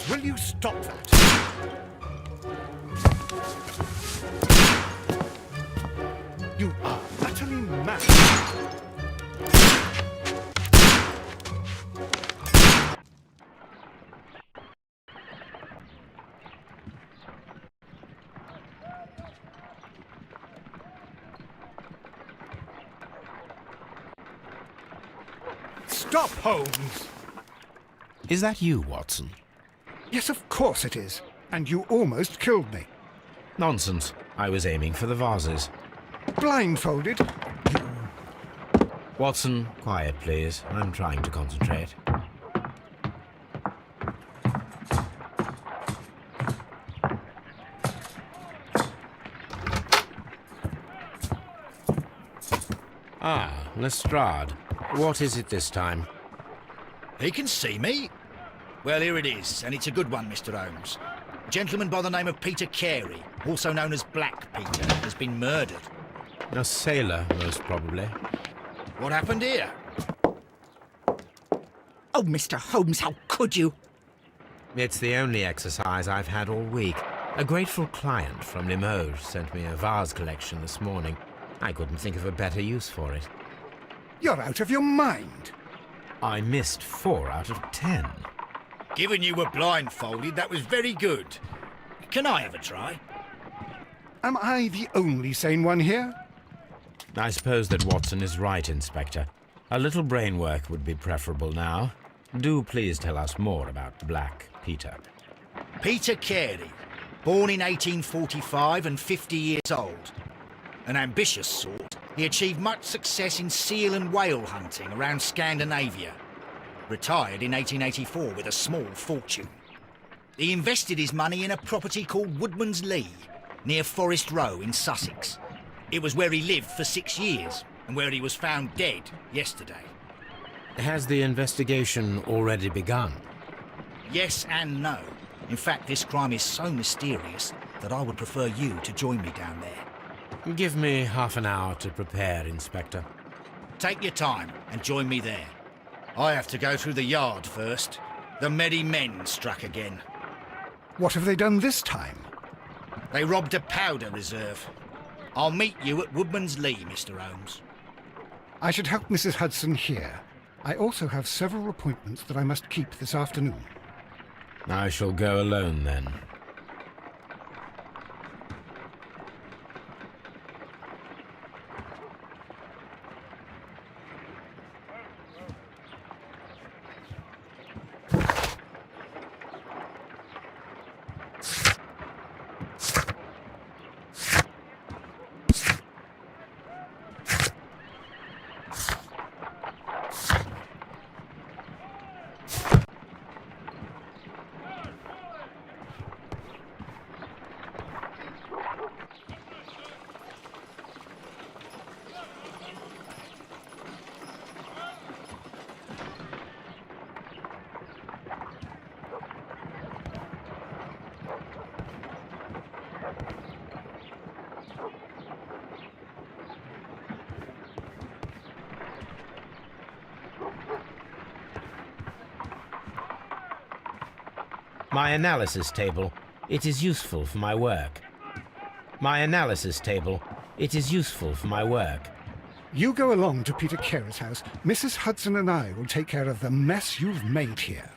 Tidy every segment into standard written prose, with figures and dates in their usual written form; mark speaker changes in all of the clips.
Speaker 1: Charles, will you stop that? You are utterly mad. Stop, Holmes!
Speaker 2: Is that you, Watson?
Speaker 1: Yes, of course it is. And you almost killed me.
Speaker 2: Nonsense. I was aiming for the vases.
Speaker 1: Blindfolded?
Speaker 2: Watson, quiet, please. I'm trying to concentrate. Ah, Lestrade. What is it this time?
Speaker 3: He can see me. Well, here it is, and it's a good one, Mr. Holmes. A gentleman by the name of Peter Carey, also known as Black Peter, has been murdered.
Speaker 2: A sailor, most probably.
Speaker 3: What happened here?
Speaker 4: Oh, Mr. Holmes, how could you?
Speaker 2: It's the only exercise I've had all week. A grateful client from Limoges sent me a vase collection this morning. I couldn't think of a better use for it.
Speaker 1: You're out of your mind.
Speaker 2: I missed 4 out of 10.
Speaker 3: Given you were blindfolded, that was very good. Can I have a try?
Speaker 1: Am I the only sane one here?
Speaker 2: I suppose that Watson is right, Inspector. A little brain work would be preferable now. Do please tell us more about Black Peter.
Speaker 3: Peter Carey, born in 1845 and 50 years old. An ambitious sort, he achieved much success in seal and whale hunting around Scandinavia. Retired in 1884 with a small fortune. He invested his money in a property called Woodman's Lee, near Forest Row in Sussex. It was where he lived for 6 years, and where he was found dead yesterday.
Speaker 2: Has the investigation already begun?
Speaker 3: Yes and no. In fact, this crime is so mysterious that I would prefer you to join me down there.
Speaker 2: Give me half an hour to prepare, Inspector.
Speaker 3: Take your time and join me there. I have to go through the yard first. The merry men struck again.
Speaker 1: What have they done this time?
Speaker 3: They robbed a powder reserve. I'll meet you at Woodman's Lee, Mr. Holmes.
Speaker 1: I should help Mrs. Hudson here. I also have several appointments that I must keep this afternoon.
Speaker 2: I shall go alone, then. My analysis table. It is useful for my work. My analysis table. It is useful for my work.
Speaker 1: You go along to Peter Carey's house. Mrs. Hudson and I will take care of the mess you've made here.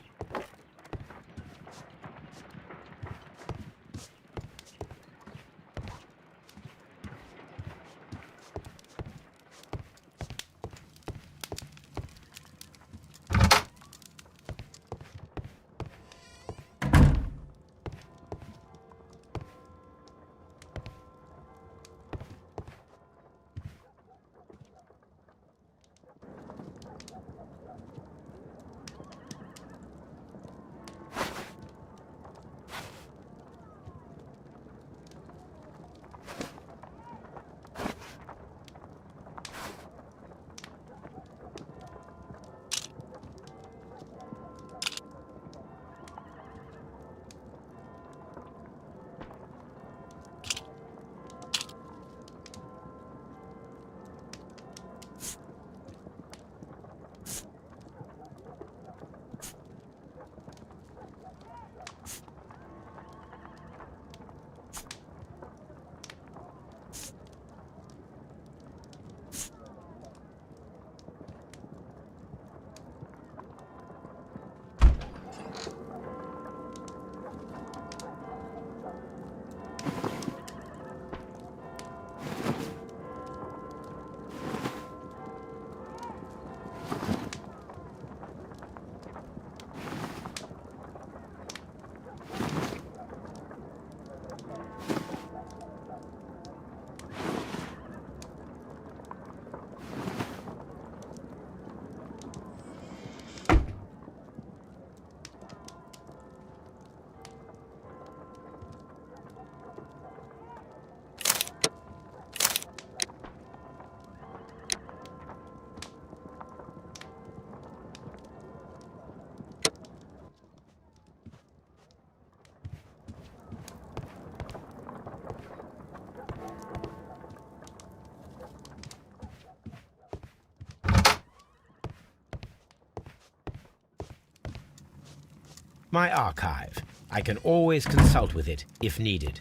Speaker 2: My archive. I can always consult with it if needed.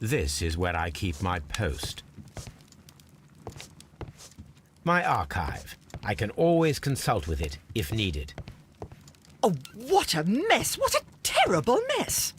Speaker 2: This is where I keep my post. My archive. I can always consult with it if needed.
Speaker 4: Oh, what a mess! What a terrible mess!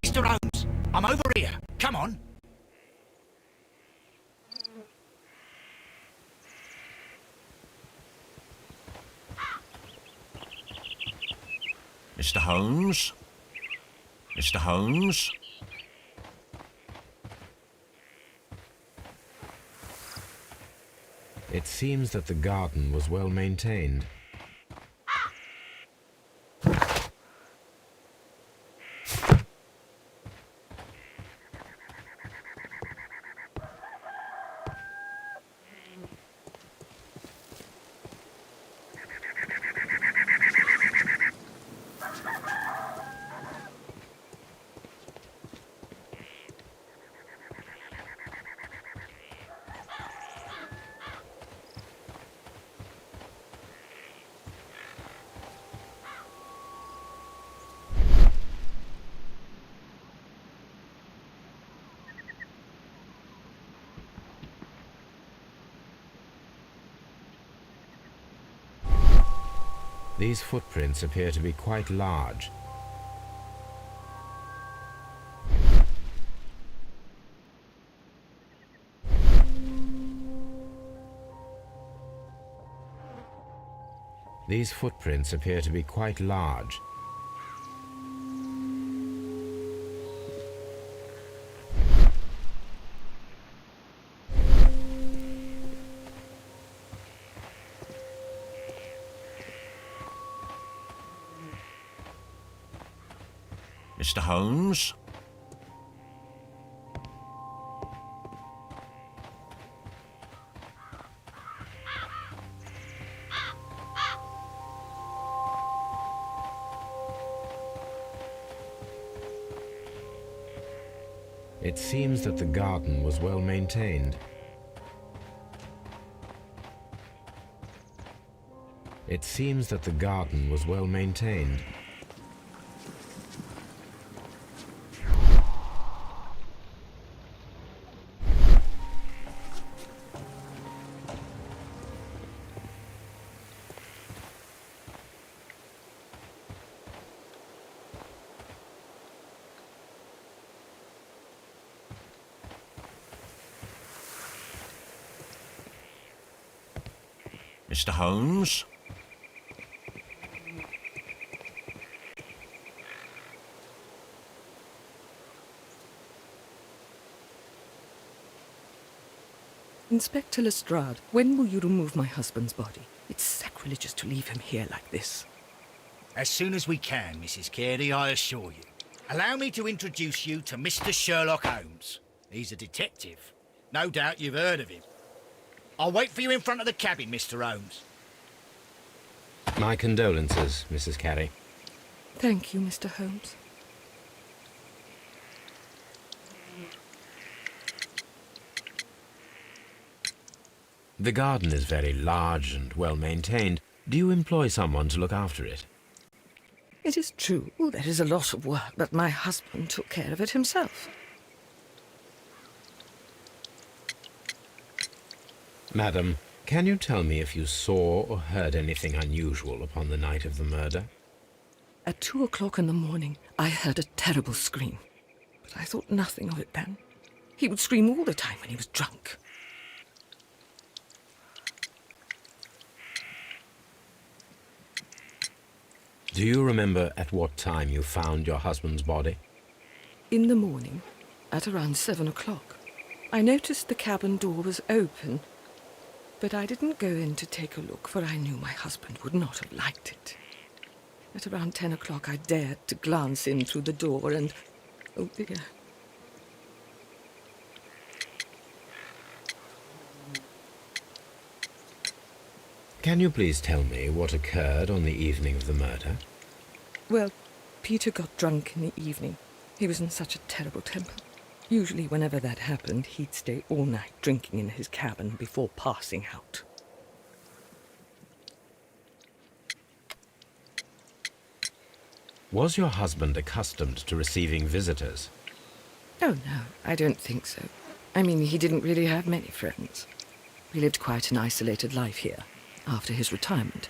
Speaker 3: Mr. Holmes, I'm over here. Come on.
Speaker 5: Mr. Holmes? Mr. Holmes?
Speaker 2: It seems that the garden was well maintained. These footprints appear to be quite large. These footprints appear to be quite large.
Speaker 5: Mr. Holmes?
Speaker 2: It seems that the garden was well maintained. It seems that the garden was well maintained.
Speaker 5: Mr. Holmes?
Speaker 6: Inspector Lestrade, when will you remove my husband's body? It's sacrilegious to leave him here like this.
Speaker 3: As soon as we can, Mrs. Carey, I assure you. Allow me to introduce you to Mr. Sherlock Holmes. He's a detective. No doubt you've heard of him. I'll wait for you in front of the cabin, Mr. Holmes.
Speaker 2: My condolences, Mrs. Carey.
Speaker 6: Thank you, Mr. Holmes.
Speaker 2: The garden is very large and well maintained. Do you employ someone to look after it?
Speaker 6: It is true, there is a lot of work, but my husband took care of it himself.
Speaker 2: Madam, can you tell me if you saw or heard anything unusual upon the night of the murder?
Speaker 6: At 2 o'clock in the morning, I heard a terrible scream, but I thought nothing of it then. He would scream all the time when he was drunk.
Speaker 2: Do you remember at what time you found your husband's body?
Speaker 6: In the morning, at around 7 o'clock, I noticed the cabin door was open, but I didn't go in to take a look, for I knew my husband would not have liked it. At around 10 o'clock, I dared to glance in through the door and... oh dear.
Speaker 2: Can you please tell me what occurred on the evening of the murder?
Speaker 6: Well, Peter got drunk in the evening. He was in such a terrible temper. Usually whenever that happened, he'd stay all night drinking in his cabin before passing out.
Speaker 2: Was your husband accustomed to receiving visitors?
Speaker 6: Oh, no, I don't think so. I mean, he didn't really have many friends. He lived quite an isolated life here, after his retirement.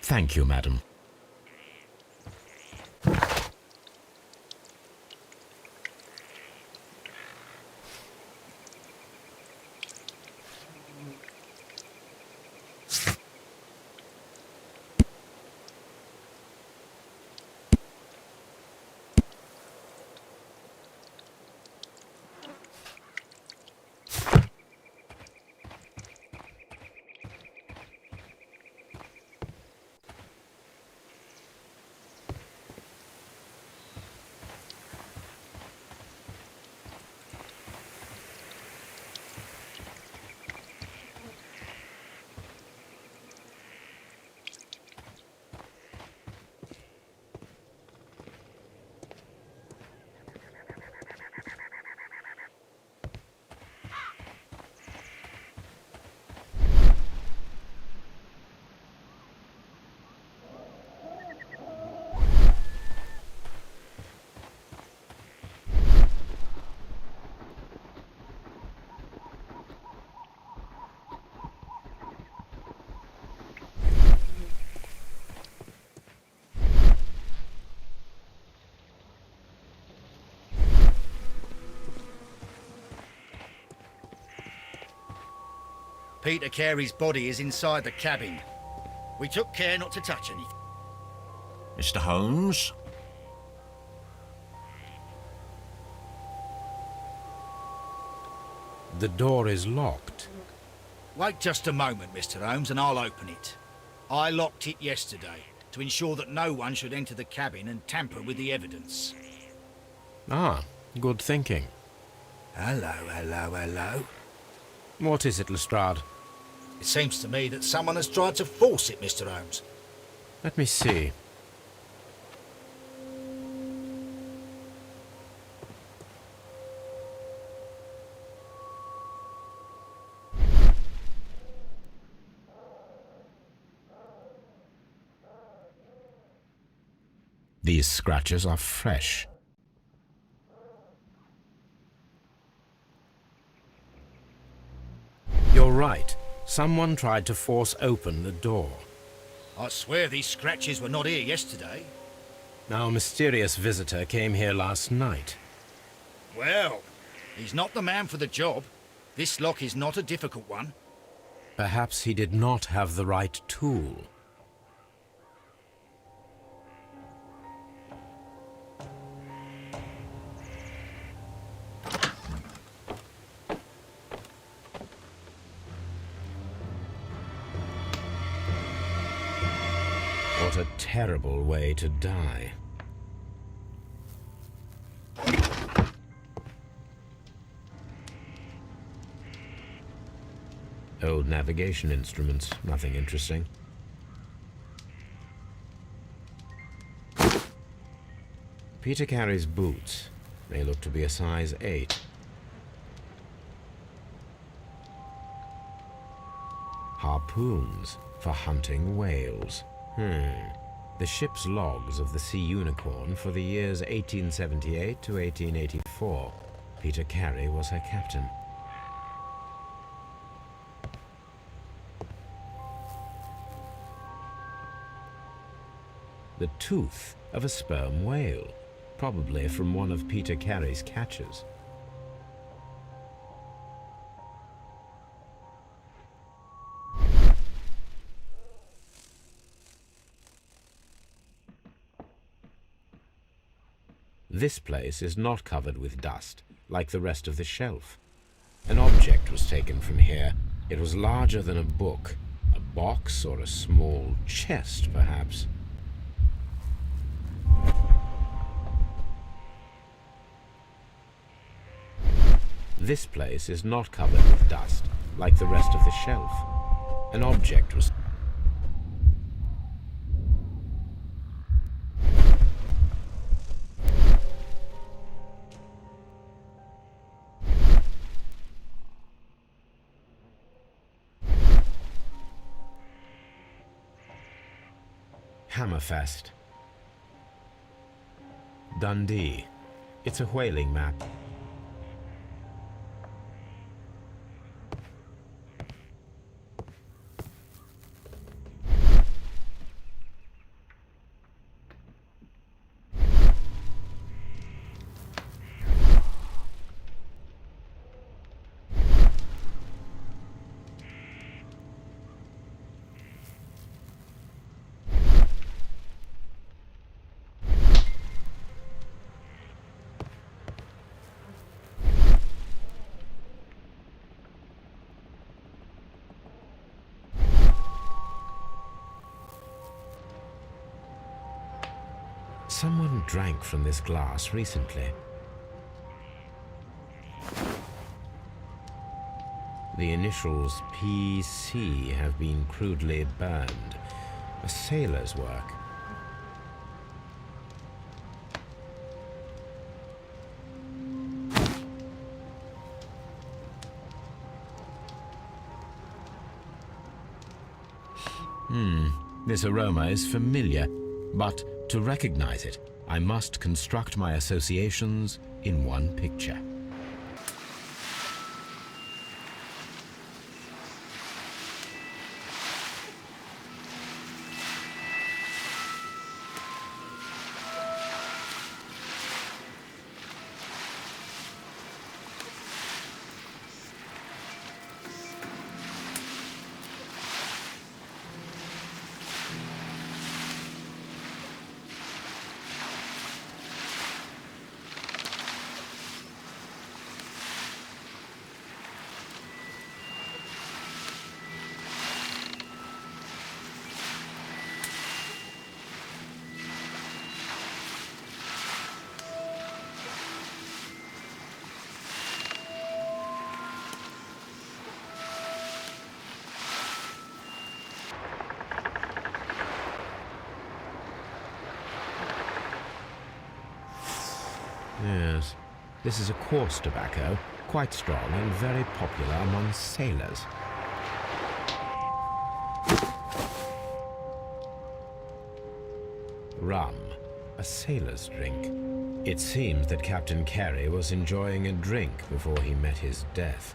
Speaker 2: Thank you, madam.
Speaker 3: Peter Carey's body is inside the cabin. We took care not to touch anything.
Speaker 5: Mr. Holmes?
Speaker 2: The door is locked.
Speaker 3: Wait just a moment, Mr. Holmes, and I'll open it. I locked it yesterday to ensure that no one should enter the cabin and tamper with the evidence.
Speaker 2: Ah, good thinking.
Speaker 3: Hello, hello, hello.
Speaker 2: What is it, Lestrade?
Speaker 3: It seems to me that someone has tried to force it, Mr. Holmes.
Speaker 2: Let me see. These scratches are fresh. You're right. Someone tried to force open the door.
Speaker 3: I swear these scratches were not here yesterday.
Speaker 2: Our mysterious visitor came here last night.
Speaker 3: Well, he's not the man for the job. This lock is not a difficult one.
Speaker 2: Perhaps he did not have the right tool. What a terrible way to die. Old navigation instruments, nothing interesting. Peter Carey's boots. They look to be a size 8. Harpoons for hunting whales. The ship's logs of the Sea Unicorn for the years 1878 to 1884. Peter Carey was her captain. The tooth of a sperm whale, probably from one of Peter Carey's catches. This place is not covered with dust, like the rest of the shelf. An object was taken from here. It was larger than a book, a box or a small chest, perhaps. This place is not covered with dust, like the rest of the shelf. An object was... Hammerfest. Dundee. It's a whaling map. Someone drank from this glass recently. The initials PC have been crudely burned. A sailor's work. This aroma is familiar, but to recognize it, I must construct my associations in one picture. Yes, this is a coarse tobacco, quite strong and very popular among sailors. Rum. a sailor's drink. It seems that Captain Carey was enjoying a drink before he met his death.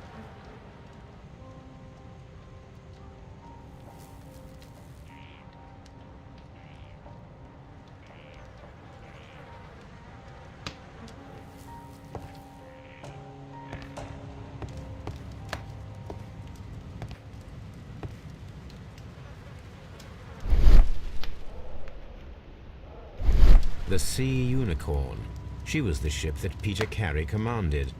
Speaker 2: The Sea Unicorn. She was the ship that Peter Carey commanded.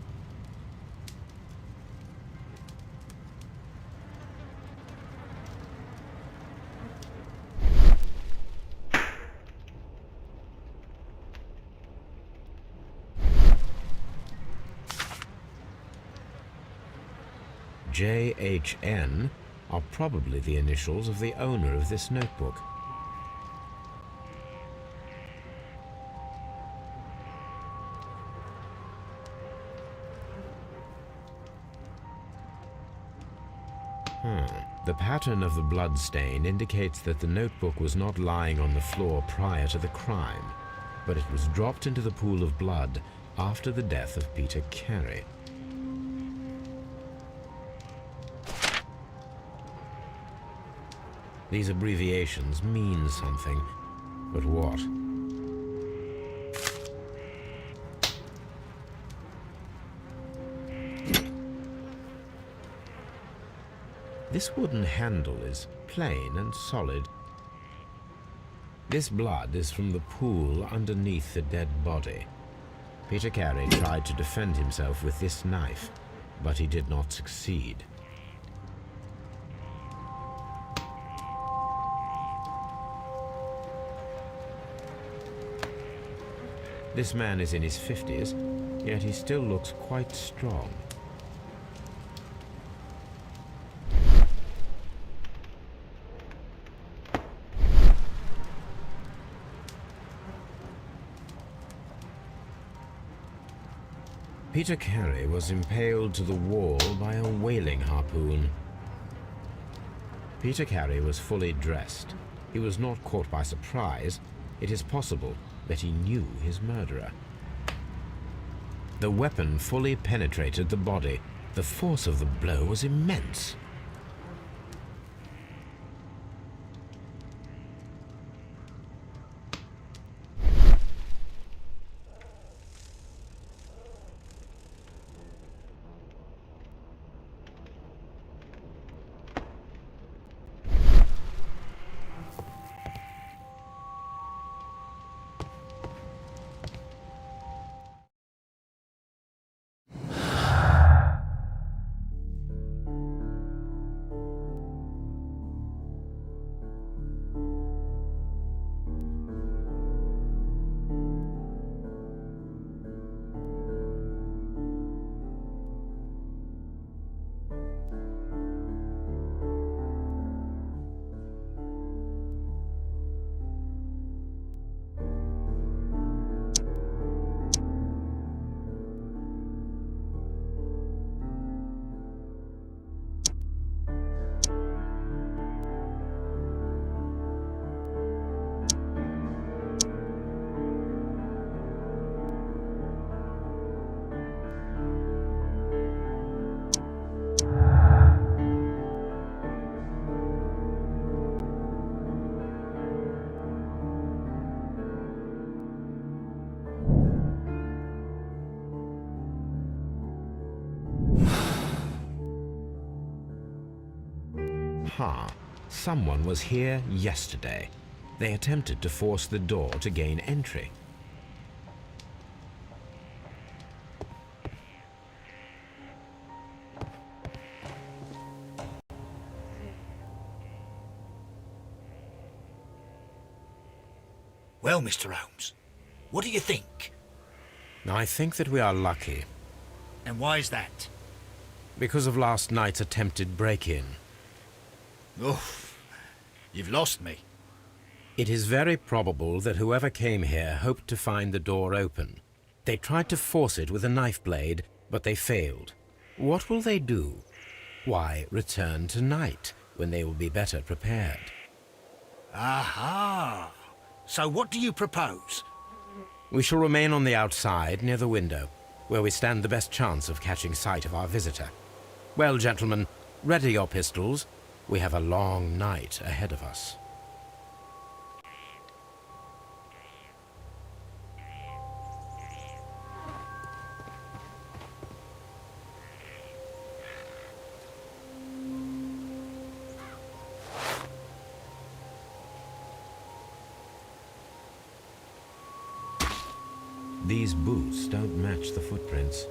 Speaker 2: JHN are probably the initials of the owner of this notebook. The pattern of the blood stain indicates that the notebook was not lying on the floor prior to the crime, but it was dropped into the pool of blood after the death of Peter Carey. These abbreviations mean something, but what? This wooden handle is plain and solid. This blood is from the pool underneath the dead body. Peter Carey tried to defend himself with this knife, but he did not succeed. This man is in his 50s, yet he still looks quite strong. Peter Carey was impaled to the wall by a whaling harpoon. Peter Carey was fully dressed. He was not caught by surprise. It is possible that he knew his murderer. The weapon fully penetrated the body. The force of the blow was immense. Someone was here yesterday. They attempted to force the door to gain entry.
Speaker 3: Well, Mr. Holmes, what do you think?
Speaker 2: I think that we are lucky.
Speaker 3: And why is that?
Speaker 2: Because of last night's attempted break-in.
Speaker 3: Oh, you've lost me.
Speaker 2: It is very probable that whoever came here hoped to find the door open. They tried to force it with a knife blade, but they failed. What will they do? Why, return tonight, when they will be better prepared.
Speaker 3: Aha! So what do you propose?
Speaker 2: We shall remain on the outside, near the window, where we stand the best chance of catching sight of our visitor. Well, gentlemen, ready your pistols. We have a long night ahead of us. These boots don't match the footprints.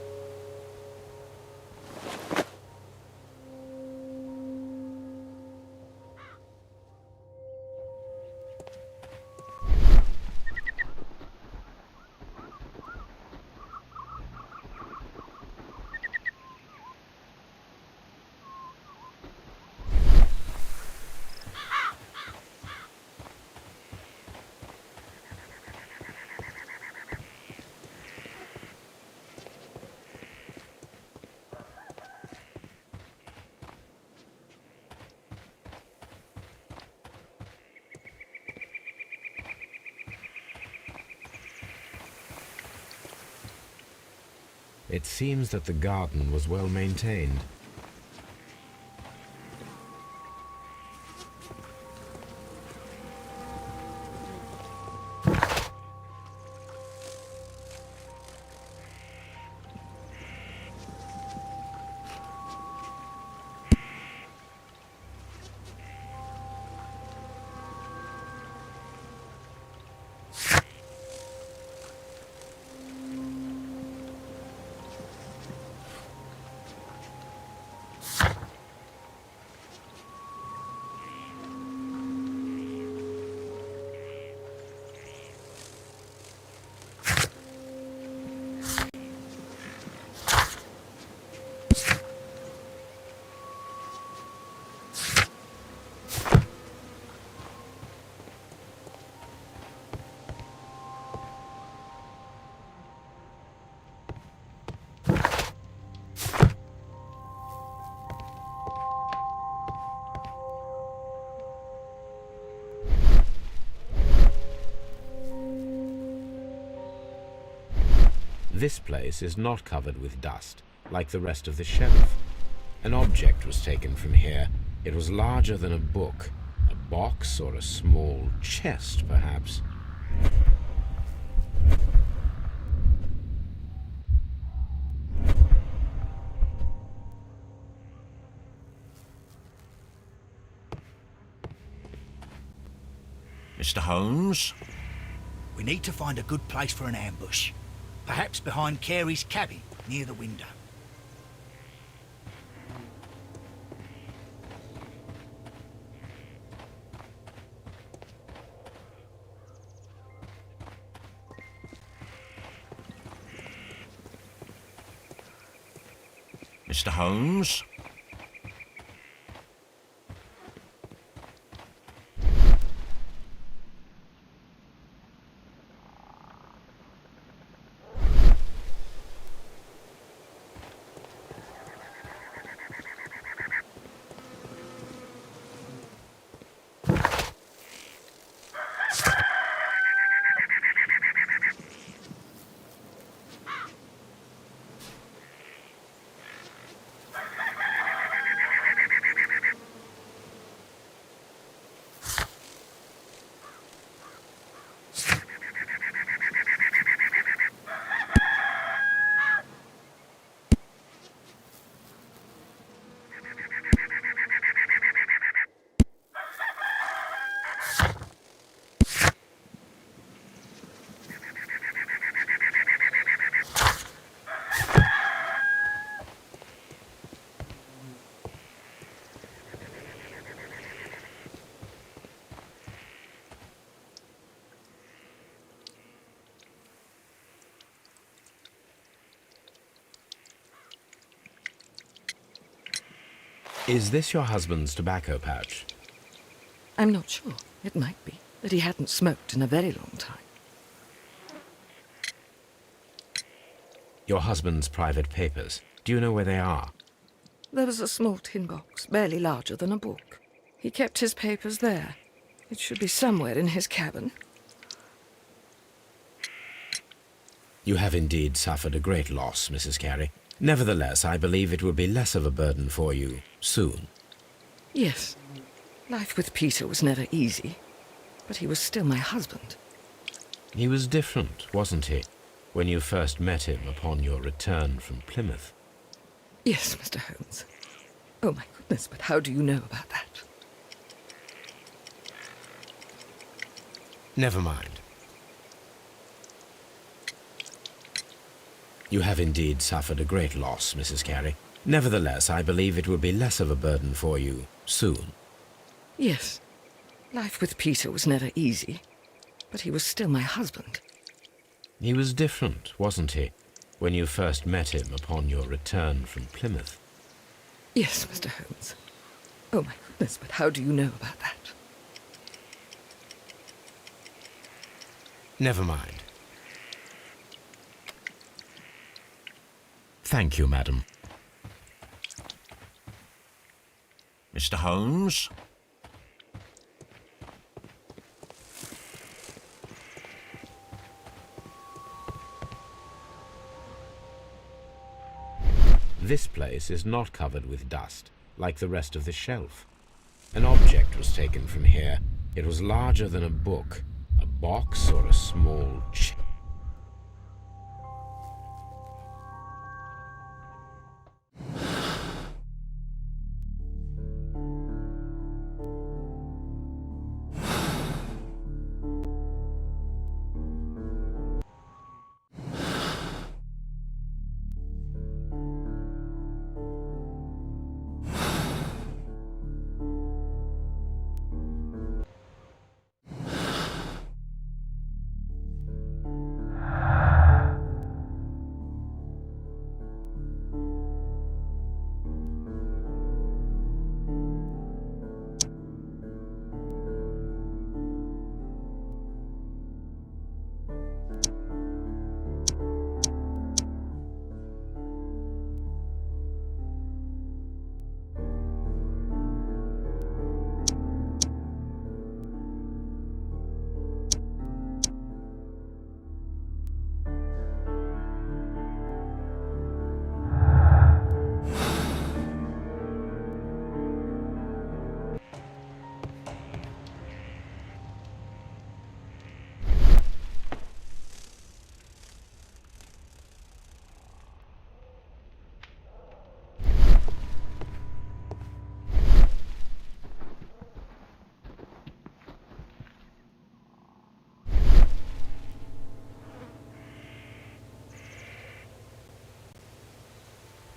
Speaker 2: It seems that the garden was well maintained. This place is not covered with dust, like the rest of the shelf. An object was taken from here. It was larger than a book. A box or a small chest, perhaps.
Speaker 5: Mr. Holmes?
Speaker 3: We need to find a good place for an ambush. Perhaps behind Carey's cabin, near the window.
Speaker 5: Mr. Holmes?
Speaker 2: Is this your husband's tobacco pouch?
Speaker 6: I'm not sure. It might be, but he hadn't smoked in a very long time.
Speaker 2: Your husband's private papers. Do you know where they are?
Speaker 6: There was a small tin box, barely larger than a book. He kept his papers there. It should be somewhere in his cabin.
Speaker 2: You have indeed suffered a great loss, Mrs. Carey. Nevertheless, I believe it will be less of a burden for you soon.
Speaker 6: Yes, life with Peter was never easy, but he was still my husband.
Speaker 2: He was different, wasn't he, when you first met him upon your return from Plymouth?
Speaker 6: Yes, Mr. Holmes. Oh, my goodness, but how do you know about that?
Speaker 2: Never mind. You have indeed suffered a great loss, Mrs. Carey. Nevertheless, I believe it will be less of a burden for you soon.
Speaker 6: Yes, life with Peter was never easy, but he was still my husband.
Speaker 2: He was different, wasn't he, when you first met him upon your return from Plymouth?
Speaker 6: Yes, Mr. Holmes. Oh, my goodness, but how do you know about that?
Speaker 2: Never mind. Thank you, madam.
Speaker 5: Mr. Holmes?
Speaker 2: This place is not covered with dust, like the rest of the shelf. An object was taken from here. It was larger than a book, a box or a small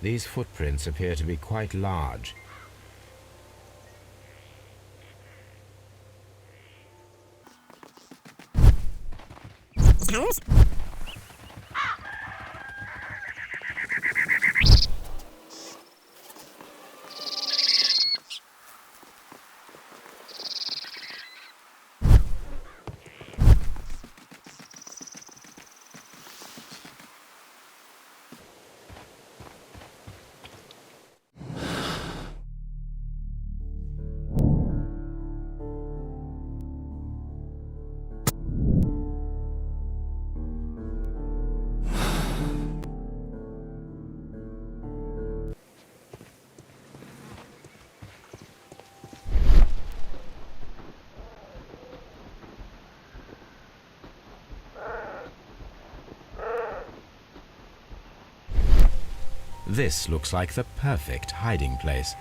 Speaker 2: These footprints appear to be quite large. This looks like the perfect hiding place.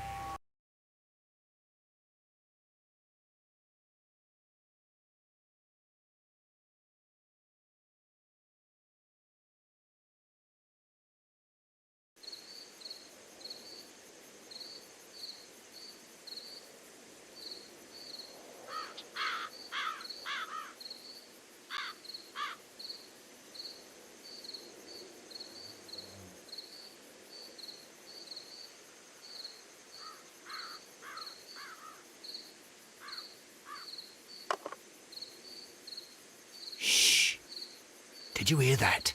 Speaker 3: Did you hear that?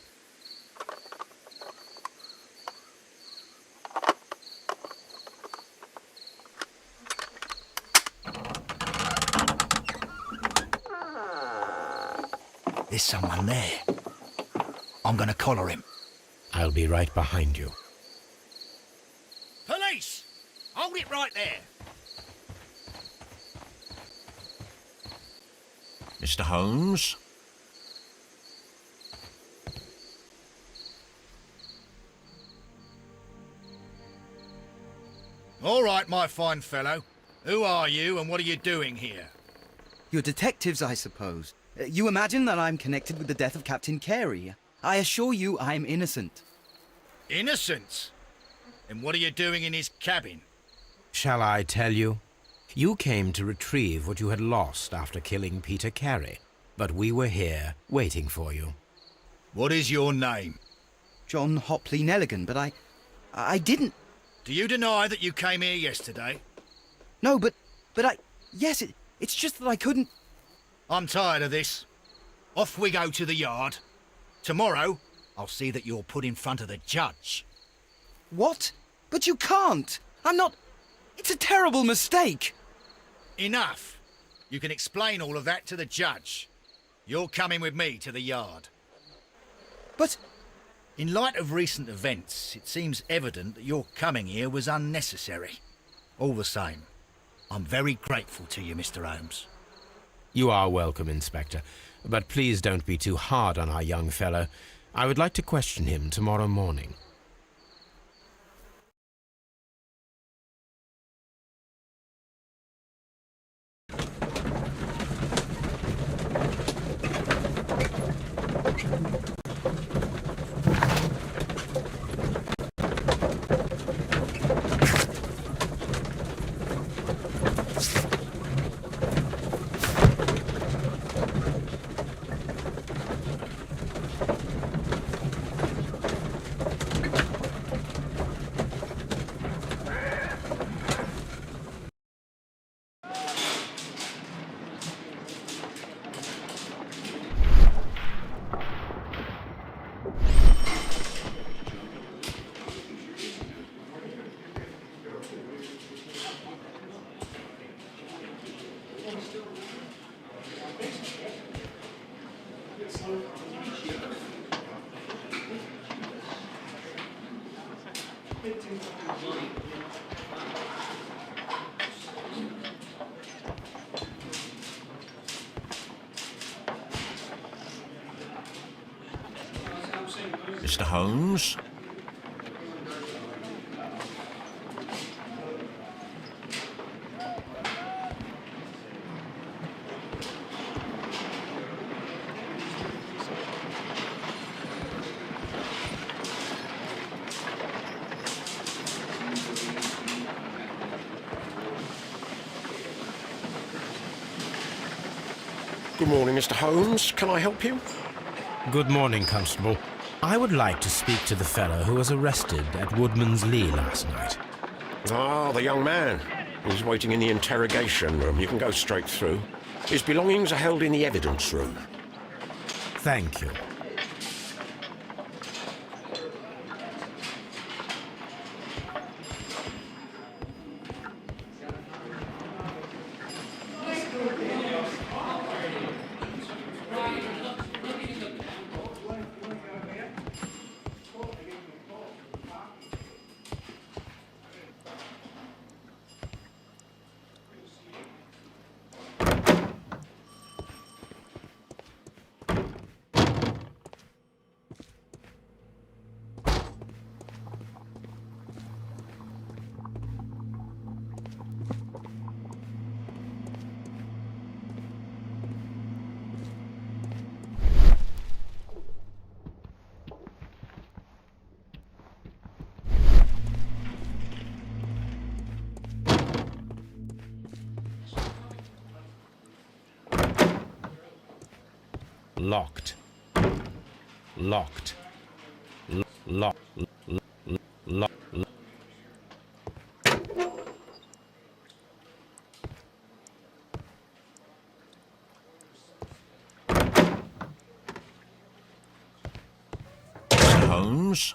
Speaker 3: There's someone there. I'm gonna collar him.
Speaker 2: I'll be right behind you.
Speaker 3: Police! Hold it right there.
Speaker 5: Mr. Holmes?
Speaker 3: All right, my fine fellow. Who are you and what are you doing here?
Speaker 7: You're detectives, I suppose. You imagine that I'm connected with the death of Captain Carey. I assure you I'm innocent.
Speaker 3: Innocent? And what are you doing in his cabin?
Speaker 2: Shall I tell you? You came to retrieve what you had lost after killing Peter Carey, but we were here waiting for you.
Speaker 3: What is your name?
Speaker 7: John Hopley Nelligan, but I didn't...
Speaker 3: Do you deny that you came here yesterday?
Speaker 7: No, but yes, it's just that I couldn't...
Speaker 3: I'm tired of this. Off we go to the yard. Tomorrow, I'll see that you're put in front of the judge.
Speaker 7: What? But you can't! I'm not... It's a terrible mistake!
Speaker 3: Enough. You can explain all of that to the judge. You're coming with me to the yard.
Speaker 7: But...
Speaker 3: In light of recent events, it seems evident that your coming here was unnecessary. All the same, I'm very grateful to you, Mr. Holmes.
Speaker 2: You are welcome, Inspector, but please don't be too hard on our young fellow. I would like to question him tomorrow morning.
Speaker 5: Mr. Holmes?
Speaker 8: Good morning, Mr. Holmes. Can I help you?
Speaker 2: Good morning, Constable. I would like to speak to the fellow who was arrested at Woodman's Lee last night.
Speaker 8: Ah, the young man. He's waiting in the interrogation room. You can go straight through. His belongings are held in the evidence room.
Speaker 2: Thank you. Locked. Locked. Lock. Lock.
Speaker 5: Mr. Holmes?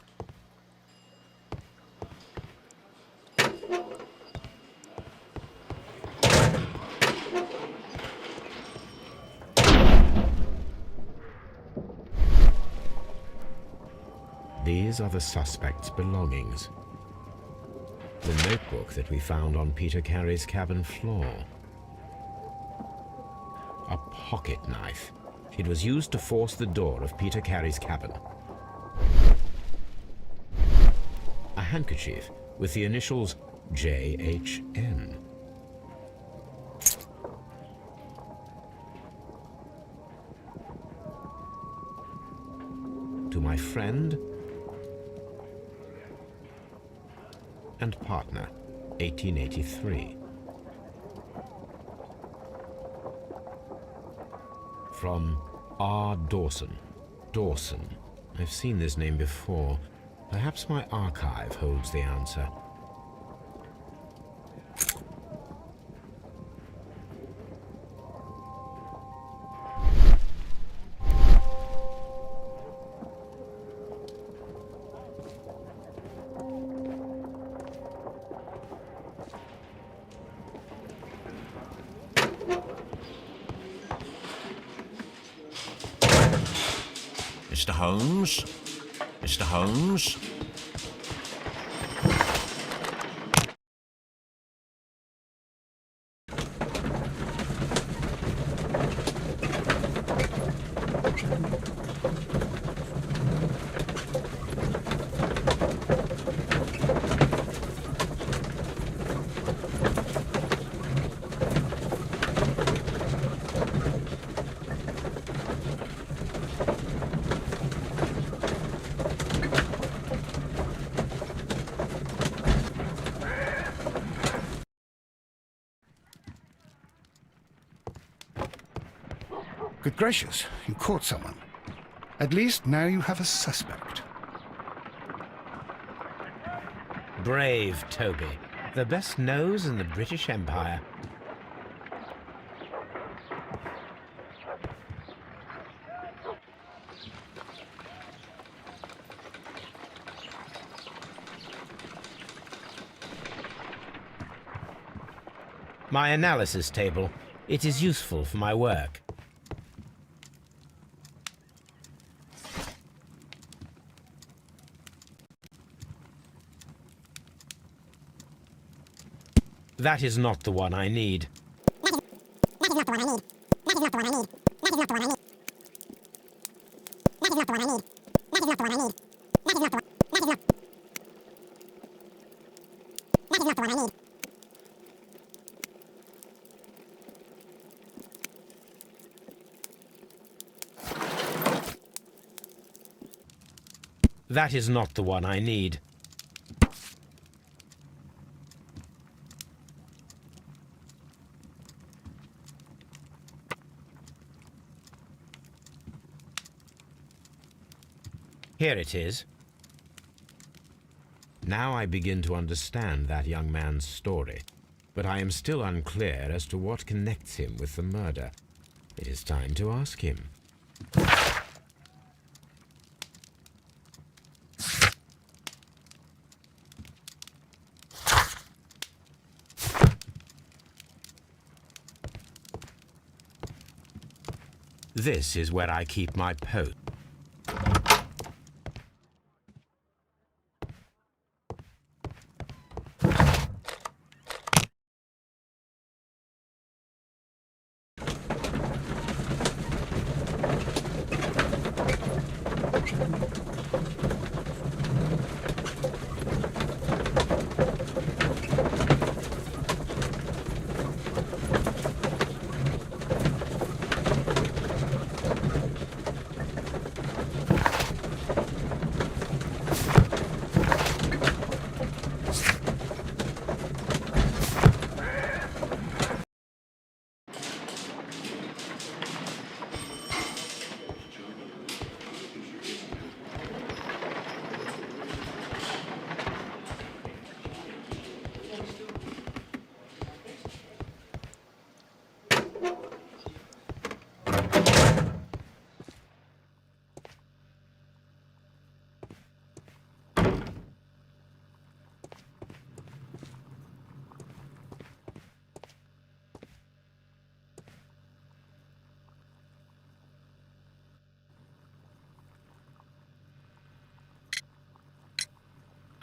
Speaker 2: These are the suspect's belongings. The notebook that we found on Peter Carey's cabin floor. A pocket knife. It was used to force the door of Peter Carey's cabin. A handkerchief with the initials JHN. To my friend and partner, 1883. From R. Dawson. Dawson. I've seen this name before. Perhaps my archive holds the answer.
Speaker 5: Mr. Holmes? Mr. Holmes?
Speaker 1: Good gracious, you caught someone. At least now you have a suspect.
Speaker 2: Brave Toby. The best nose in the British Empire. My analysis table. It is useful for my work. That is not the one I need. That is not the one I need. Here it is. Now I begin to understand that young man's story, but I am still unclear as to what connects him with the murder. It is time to ask him. This is where I keep my post.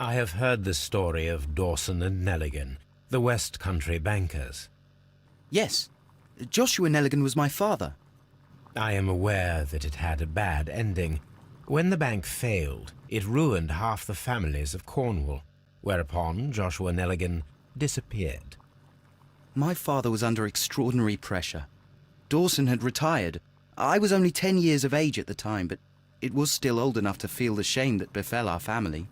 Speaker 2: I have heard the story of Dawson and Nelligan, the West Country bankers.
Speaker 7: Yes, Joshua Nelligan was my father.
Speaker 2: I am aware that it had a bad ending. When the bank failed, it ruined half the families of Cornwall, whereupon Joshua Nelligan disappeared.
Speaker 7: My father was under extraordinary pressure. Dawson had retired. I was only 10 years of age at the time, but it was still old enough to feel the shame that befell our family.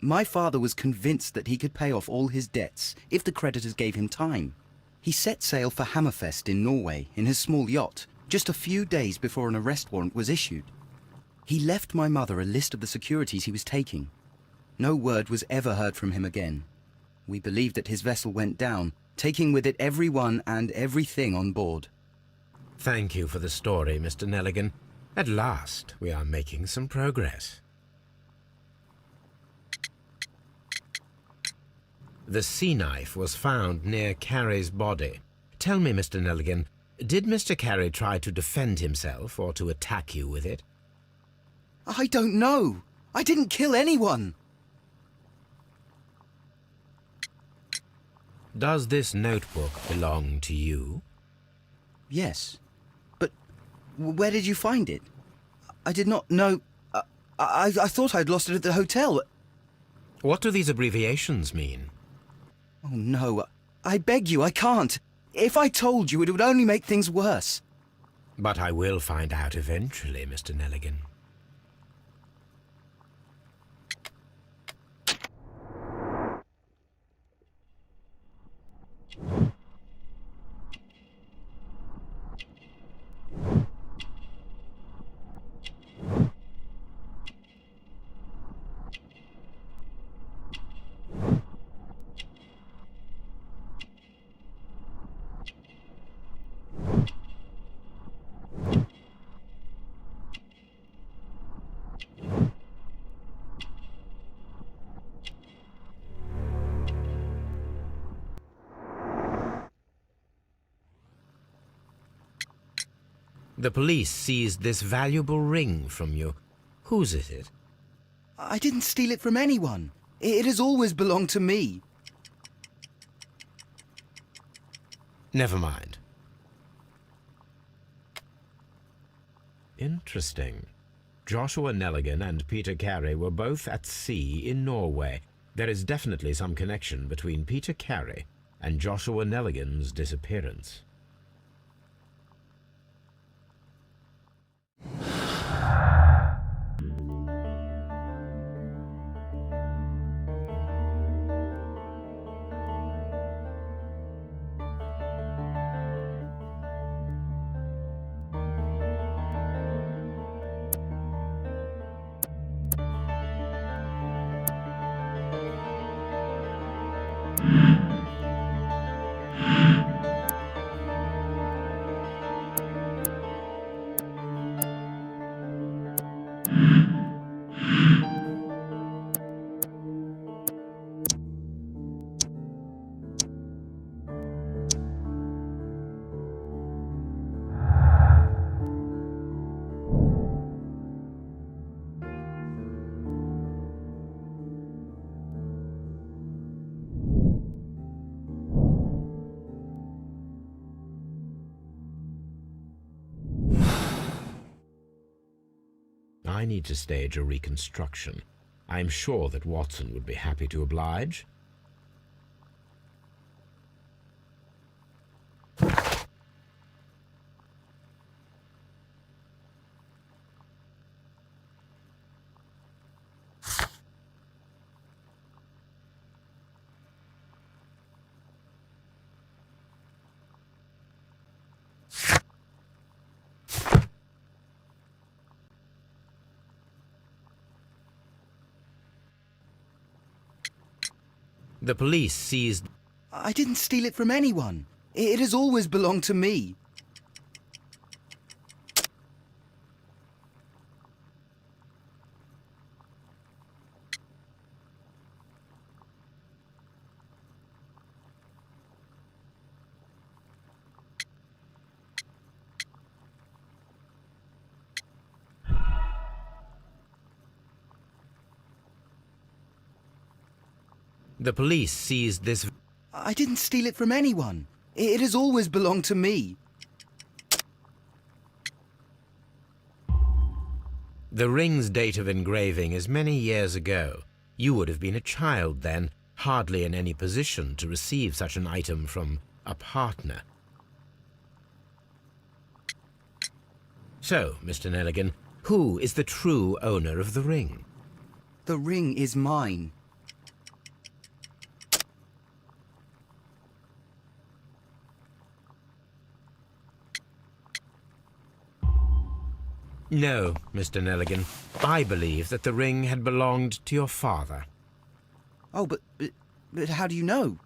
Speaker 7: My father was convinced that he could pay off all his debts if the creditors gave him time. He set sail for Hammerfest in Norway in his small yacht just a few days before an arrest warrant was issued. He left my mother a list of the securities he was taking. No word was ever heard from him again. We believed that his vessel went down, taking with it everyone and everything on board.
Speaker 2: Thank you for the story, Mr. Nelligan. At last, we are making some progress. The sea knife was found near Carey's body. Tell me, Mr. Nelligan, did Mr. Carey try to defend himself or to attack you with it?
Speaker 7: I don't know. I didn't kill anyone.
Speaker 2: Does this notebook belong to you?
Speaker 7: Yes. But where did you find it? I did not know. I thought I'd lost it at the hotel.
Speaker 2: What do these abbreviations mean?
Speaker 7: Oh, no. I beg you, I can't. If I told you, it would only make things worse.
Speaker 2: But I will find out eventually, Mr. Nelligan. The police seized this valuable ring from you. Whose is it?
Speaker 7: I didn't steal it from anyone. It has always belonged to me.
Speaker 2: Never mind. Interesting. Joshua Nelligan and Peter Carey were both at sea in Norway. There is definitely some connection between Peter Carey and Joshua Nelligan's disappearance. I need to stage a reconstruction. I am sure that Watson would be happy to oblige. The police seized...
Speaker 7: I didn't steal it from anyone. It has always belonged to me.
Speaker 2: The police seized this...
Speaker 7: I didn't steal it from anyone. It has always belonged to me.
Speaker 2: The ring's date of engraving is many years ago. You would have been a child then, hardly in any position to receive such an item from a partner. So, Mr. Nelligan, who is the true owner of the ring?
Speaker 7: The ring is mine.
Speaker 2: No, Mr. Nelligan. I believe that the ring had belonged to your father.
Speaker 7: Oh, but how do you know?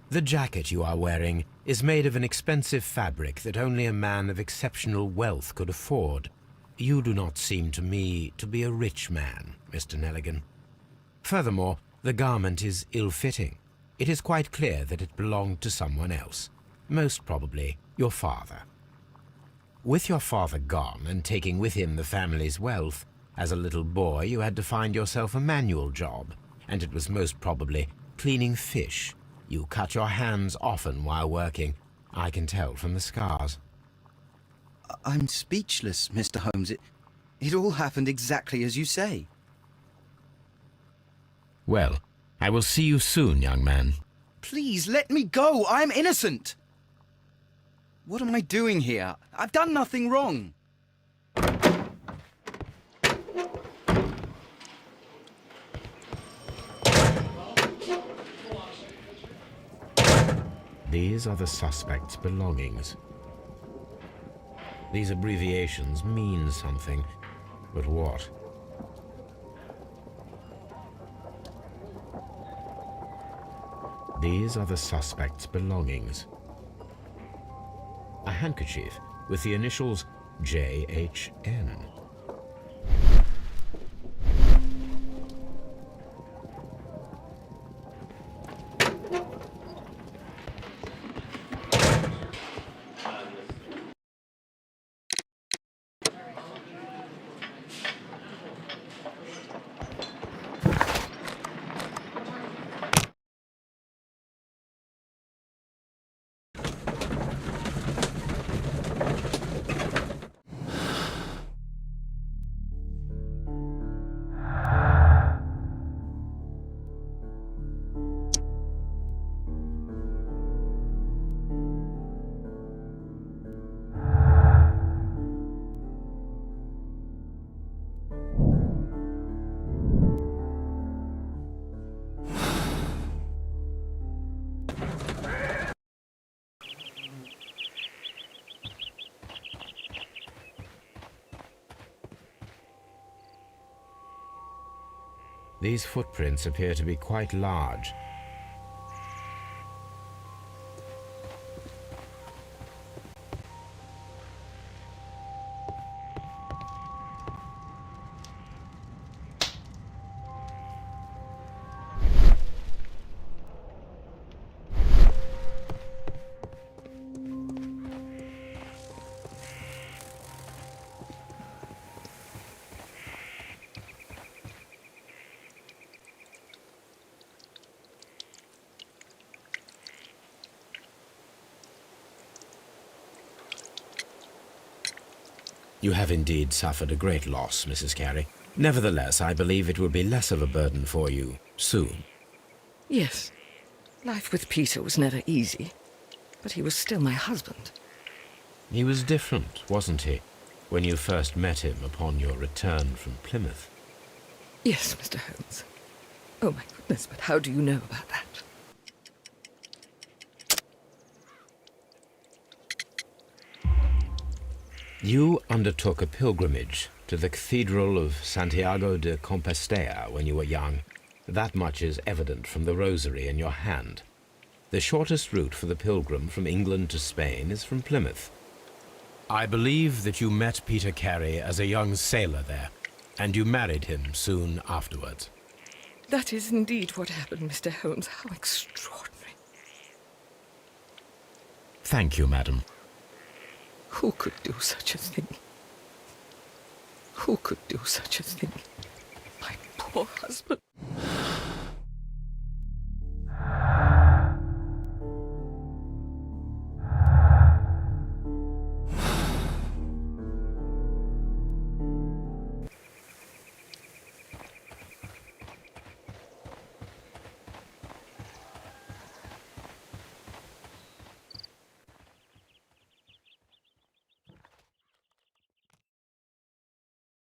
Speaker 2: The jacket you are wearing is made of an expensive fabric that only a man of exceptional wealth could afford. You do not seem to me to be a rich man, Mr. Nelligan. Furthermore, the garment is ill-fitting. It is quite clear that it belonged to someone else, most probably your father. With your father gone and taking with him the family's wealth, as a little boy you had to find yourself a manual job, and it was most probably cleaning fish. You cut your hands often while working. I can tell from the scars.
Speaker 7: I'm speechless, Mr. Holmes. It all happened exactly as you say.
Speaker 2: Well, I will see you soon, young man.
Speaker 7: Please, let me go! I'm innocent! What am I doing here? I've done nothing wrong.
Speaker 2: These are the suspect's belongings. These abbreviations mean something, but what? These are the suspect's belongings. A handkerchief with the initials JHN. These footprints appear to be quite large. You have indeed suffered a great loss, Mrs. Carey. Nevertheless, I believe it will be less of a burden for you soon.
Speaker 6: Yes. Life with Peter was never easy, but he was still my husband.
Speaker 2: He was different, wasn't he, when you first met him upon your return from Plymouth?
Speaker 6: Yes, Mr. Holmes. Oh, my goodness, but how do you know about that?
Speaker 2: You undertook a pilgrimage to the Cathedral of Santiago de Compostela when you were young. That much is evident from the rosary in your hand. The shortest route for the pilgrim from England to Spain is from Plymouth. I believe that you met Peter Carey as a young sailor there, and you married him soon afterwards.
Speaker 6: That is indeed what happened, Mr. Holmes. How extraordinary.
Speaker 2: Thank you, madam.
Speaker 6: Who could do such a thing? Who could do such a thing? My poor husband.